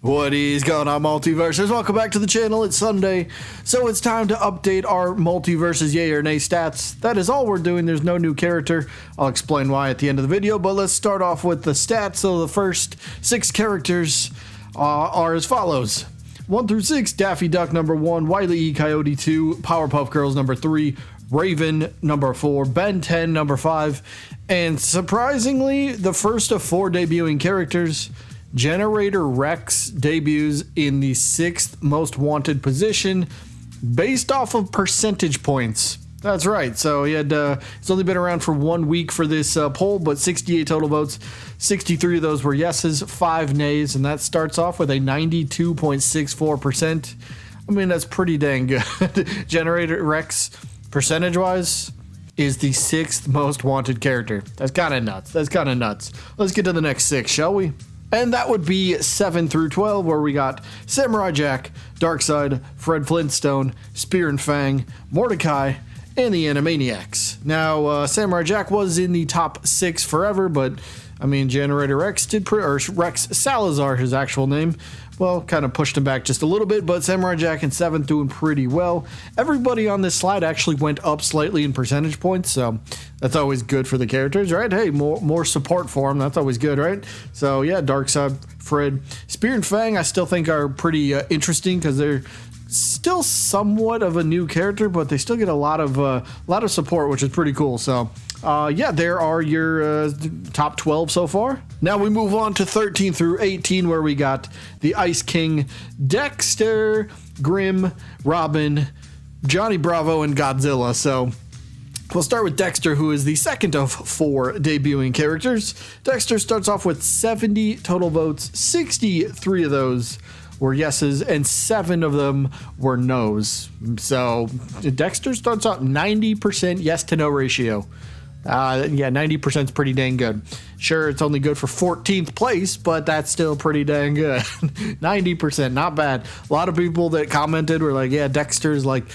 What is going on, Multiversers? Welcome back to the channel. It's Sunday, so it's time to update our Multiversus yay or nay stats. That is all we're doing. There's no new character. I'll explain why at the end of the video, but let's start off with the stats. So the first 6 characters are as follows. 1 through 6, Daffy Duck number 1, Wile E. Coyote 2, Powerpuff Girls number 3, Raven number 4, Ben 10 number 5, and surprisingly, the first of 4 debuting characters, Generator Rex debuts in the 6th most wanted position based off of percentage points. That's right. So he had it's only been around for 1 week for this poll, but 68 total votes. 63 of those were yeses, 5 nays, and that starts off with a 92.64%. I mean, that's pretty dang good. Generator Rex, percentage-wise, is the 6th most wanted character. That's kind of nuts. That's kind of nuts. Let's get to the next 6, shall we? And that would be 7 through 12, where we got Samurai Jack, Darkseid, Fred Flintstone, Spear and Fang, Mordecai, and the Animaniacs. Now, Samurai Jack was in the top 6 forever, but I mean, Generator Rex did, or Rex Salazar, his actual name, well, kind of pushed him back just a little bit, but Samurai Jack in 7th doing pretty well. Everybody on this slide actually went up slightly in percentage points, so that's always good for the characters, right? Hey, more support for them, that's always good, right? So yeah, Darkseid, Fred, Spear and Fang I still think are pretty interesting because they're still somewhat of a new character, but they still get a lot of support, which is pretty cool. So yeah, there are your top 12 so far. Now we move on to 13 through 18, where we got the Ice King, Dexter, Grimm, Robin, Johnny Bravo, and Godzilla. So we'll start with Dexter, who is the 2nd of 4 debuting characters. Dexter starts off with 70 total votes. 63 of those were yeses, and 7 of them were no's. So Dexter starts out 90% yes to no ratio. Yeah, 90% is pretty dang good. Sure, it's only good for 14th place, but that's still pretty dang good. 90%, not bad. A lot of people that commented were like, yeah, Dexter's like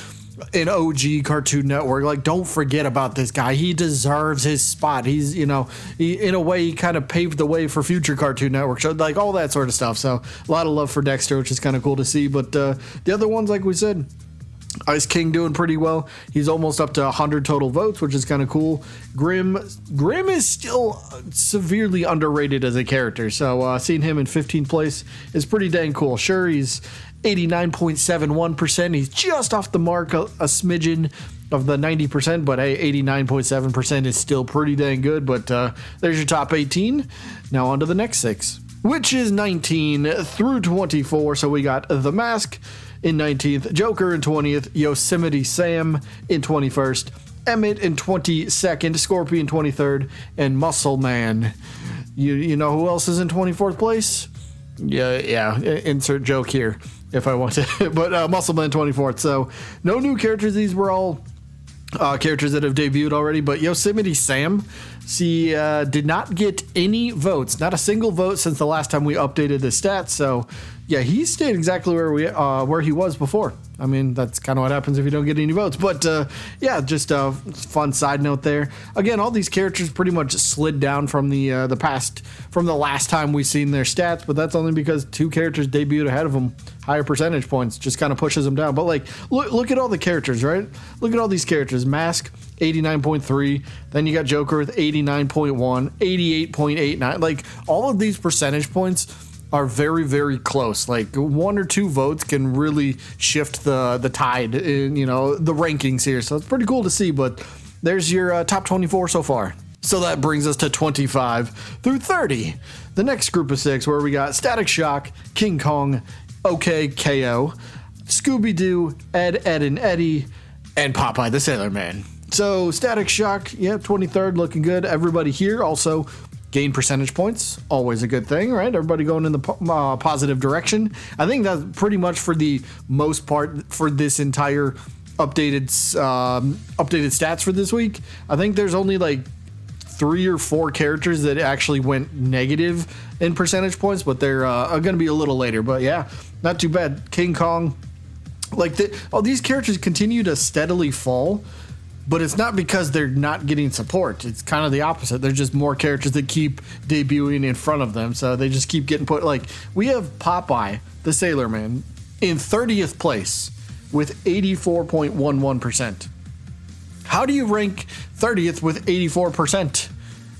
an OG Cartoon Network. Like, don't forget about this guy. He deserves his spot. He's, you know, in a way, he kind of paved the way for future Cartoon Network shows, like all that sort of stuff. So a lot of love for Dexter, which is kind of cool to see. But the other ones, like we said, Ice King doing pretty well. He's almost up to 100 total votes, which is kind of cool. Grimm is still severely underrated as a character, so seeing him in 15th place is pretty dang cool. Sure, he's 89.71%. He's just off the mark, a smidgen of the 90%, but hey, 89.7% is still pretty dang good. But there's your top 18. Now on to the next 6, which is 19 through 24. So we got The Mask in 19th, Joker in 20th, Yosemite Sam in 21st, Emmett in 22nd, Scorpion 23rd, and Muscle Man. You know who else is in 24th place? Yeah, insert joke here if I want to, but Muscle Man 24th. So no new characters. These were all characters that have debuted already, but Yosemite Sam, she did not get any votes, not a single vote since the last time we updated the stats. So yeah, he stayed exactly where he was before. I mean, that's kind of what happens if you don't get any votes. But yeah, just a fun side note there. Again, all these characters pretty much slid down from the last time we seen their stats, but that's only because 2 characters debuted ahead of them. Higher percentage points just kind of pushes them down. But like, look at all the characters, right? Look at all these characters. Mask 89.3, then you got Joker with 89.1, 88.89. Like, all of these percentage points are very, very close. Like, 1 or 2 votes can really shift the tide in, you know, the rankings here. So it's pretty cool to see. But there's your top 24 so far. So that brings us to 25 through 30. The next group of 6, where we got Static Shock, King Kong, OK KO, Scooby-Doo, Ed, and Eddie, and Popeye the Sailor Man. So Static Shock, yeah, 23rd, looking good. Everybody here also gain percentage points, always a good thing, right? Everybody going in the positive direction. I think that's pretty much for the most part for this entire updated stats for this week. I think there's only like 3 or 4 characters that actually went negative in percentage points, but they're going to be a little later. But yeah, not too bad. King Kong, like all these characters continue to steadily fall, But it's not because they're not getting support. It's kind of the opposite. There's just more characters that keep debuting in front of them, so they just keep getting put. Like, we have Popeye, the Sailor Man, in 30th place with 84.11%. How do you rank 30th with 84%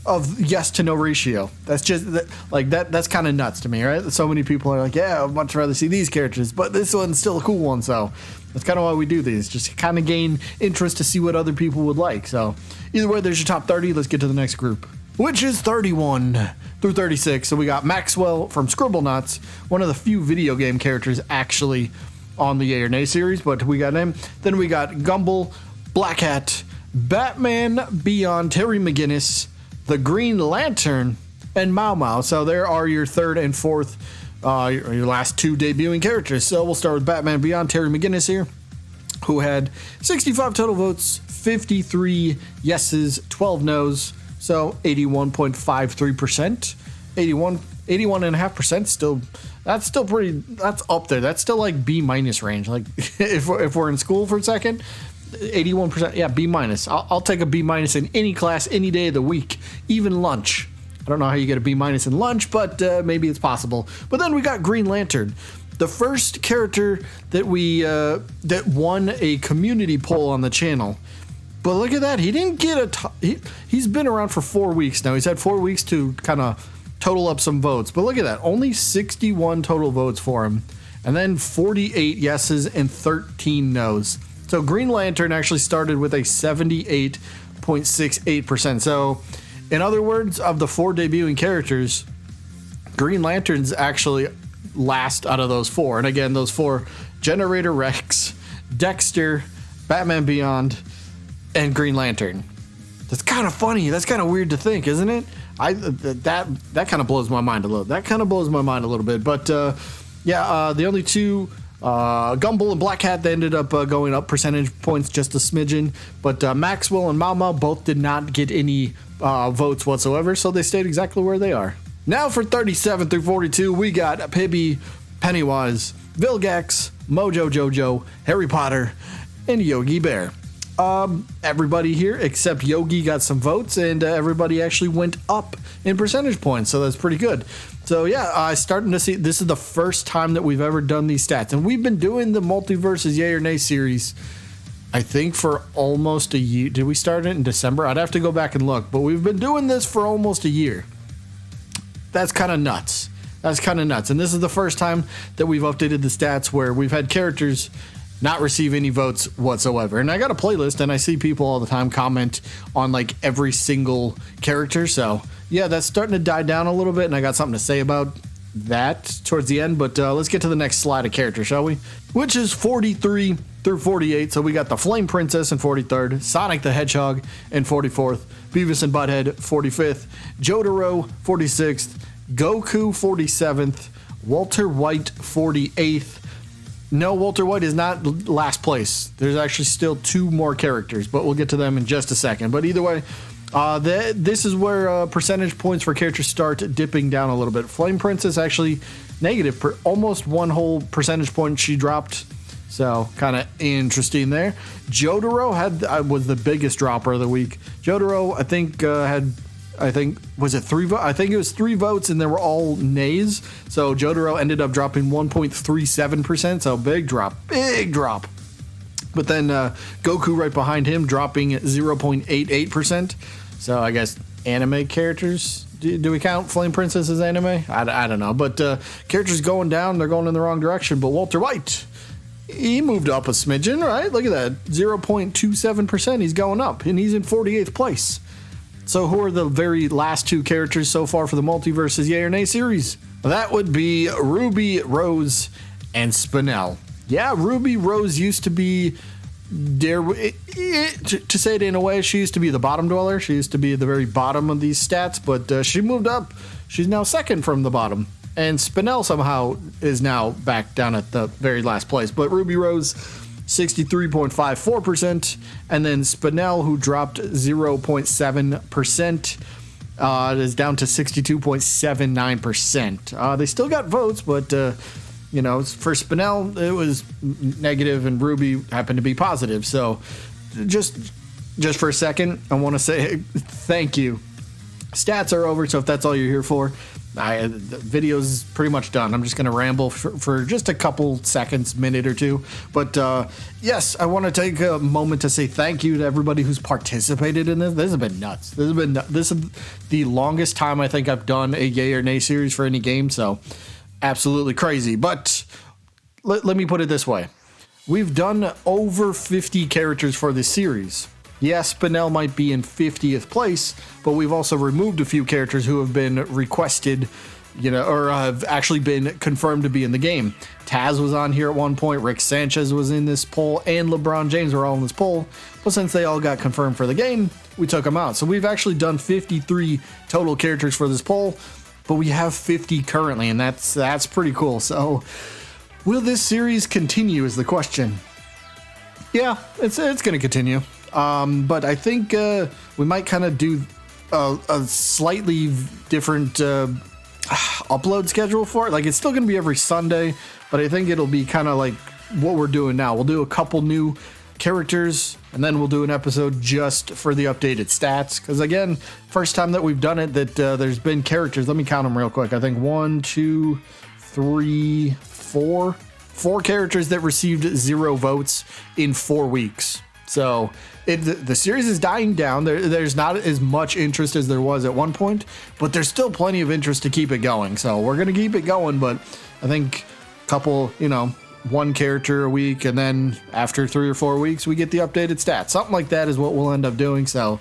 of yes to no ratio? That's just like that. That's kind of nuts to me, right? So many people are like, yeah, I'd much rather see these characters, but this one's still a cool one. So that's kind of why we do these, just kind of gain interest to see what other people would like. So either way, there's your top 30. Let's get to the next group, which is 31 through 36. So we got Maxwell from Scribblenauts, one of the few video game characters actually on the Yay or Nay series, but we got him. Then we got Gumball, Black Hat, Batman Beyond, Terry McGinnis, the Green Lantern, and Mau Mau. So there are your third and fourth, your last two debuting characters. So we'll start with Batman Beyond, Terry McGinnis here, who had 65 total votes, 53 yeses, 12 nos, so 81.53%. 81.5% still. That's still pretty. That's up there. That's still like B- range. Like if we're in school for a second, 81%. Yeah, B-. I'll take a B- in any class, any day of the week, even lunch. I don't know how you get a B- in lunch, but maybe it's possible. But then we got Green Lantern, the first character that we that won a community poll on the channel. But look at that. He didn't get he's been around for 4 weeks now. He's had 4 weeks to kind of total up some votes. But look at that. Only 61 total votes for him. And then 48 yeses and 13 nos. So Green Lantern actually started with a 78.68%. So in other words, of the 4 debuting characters, Green Lantern's actually last out of those 4. And again, those 4, Generator Rex, Dexter, Batman Beyond, and Green Lantern. That's kind of funny. That's kind of weird to think, isn't it? That kind of blows my mind a little. That kind of blows my mind a little bit. But the only two, Gumball and Black Hat, they ended up going up percentage points just a smidgen. But Maxwell and Mau Mau both did not get any votes whatsoever, so they stayed exactly where they are. Now for 37 through 42, we got Pibby, Pennywise, Vilgax, Mojo Jojo, Harry Potter, and Yogi Bear. Everybody here except Yogi got some votes, and everybody actually went up in percentage points, so that's pretty good. So yeah, starting to see, this is the first time that we've ever done these stats, and we've been doing the Multiversus Yay or Nay series, I think, for almost a year. Did we start it in December? I'd have to go back and look, but we've been doing this for almost a year. That's kind of nuts. And this is the first time that we've updated the stats where we've had characters not receive any votes whatsoever. And I got a playlist, and I see people all the time comment on like every single character. So yeah, that's starting to die down a little bit, and I got something to say about that towards the end. But let's get to the next slide of characters, shall we? Which is 43 through 48. So we got the Flame Princess in 43rd, Sonic the Hedgehog in 44th, Beavis and Butthead 45th, Jotaro 46th, Goku 47th, Walter White 48th. No, Walter White is not last place. There's actually still 2 more characters, but we'll get to them in just a second. But either way, this is where percentage points for characters start dipping down a little bit. Flame Princess actually negative, almost 1 whole percentage point she dropped. So kind of interesting there. Jotaro was the biggest dropper of the week. Jotaro, I think, was it 3 votes? I think it was 3 votes, and they were all nays. So Jotaro ended up dropping 1.37%. So big drop. But then Goku right behind him dropping 0.88%. So I guess anime characters. Do we count Flame Princess as anime? I don't know. But characters going down, they're going in the wrong direction. But Walter White, he moved up a smidgen, right? Look at that. 0.27%. He's going up, and he's in 48th place. So who are the very last 2 characters so far for the Multiversus Yay or Nay series? Well, that would be Ruby, Rose, and Spinel. Yeah, Ruby Rose used to be, to say it in a way, she used to be the bottom dweller. She used to be at the very bottom of these stats, but she moved up. She's now second from the bottom. And Spinel somehow is now back down at the very last place. But Ruby Rose, 63.54%, and then Spinel, who dropped 0.7%, is down to 62.79%. They still got votes, but for Spinel it was negative, and Ruby happened to be positive. So just just for a second, I want to say thank you. Stats are over, so if that's all you're here for, the video's pretty much done. I'm just going to ramble for just a couple seconds, minute or two. But yes, I want to take a moment to say thank you to everybody who's participated in this. This has been nuts. This is the longest time I think I've done a yay or nay series for any game, so absolutely crazy. But let me put it this way. We've done over 50 characters for this series. Yes, Spinel might be in 50th place, but we've also removed a few characters who have been requested, or have actually been confirmed to be in the game. Taz was on here at one point, Rick Sanchez was in this poll, and LeBron James were all in this poll. But since they all got confirmed for the game, we took them out. So we've actually done 53 total characters for this poll, but we have 50 currently, and that's pretty cool. So will this series continue is the question. Yeah, it's going to continue. But I think we might kind of do a slightly different upload schedule for it. Like, it's still going to be every Sunday, but I think it'll be kind of like what we're doing now. We'll do a couple new characters, and then we'll do an episode just for the updated stats. Because, again, first time that we've done it that there's been characters. Let me count them real quick. I think 1, 2, 3, 4. 4 characters that received 0 votes in 4 weeks. So the series is dying down. There's not as much interest as there was at one point, but there's still plenty of interest to keep it going. So we're going to keep it going, but I think a couple, 1 character a week, and then after 3 or 4 weeks, we get the updated stats. Something like that is what we'll end up doing. So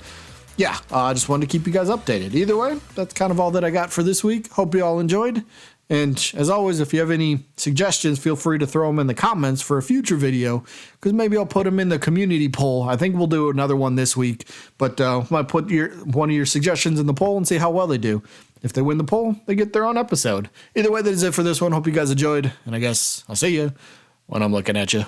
yeah, I just wanted to keep you guys updated. Either way, that's kind of all that I got for this week. Hope you all enjoyed. And as always, if you have any suggestions, feel free to throw them in the comments for a future video, because maybe I'll put them in the community poll. I think we'll do another one this week, but might put one of your suggestions in the poll and see how well they do. If they win the poll, they get their own episode. Either way, that is it for this one. Hope you guys enjoyed, and I guess I'll see you when I'm looking at you.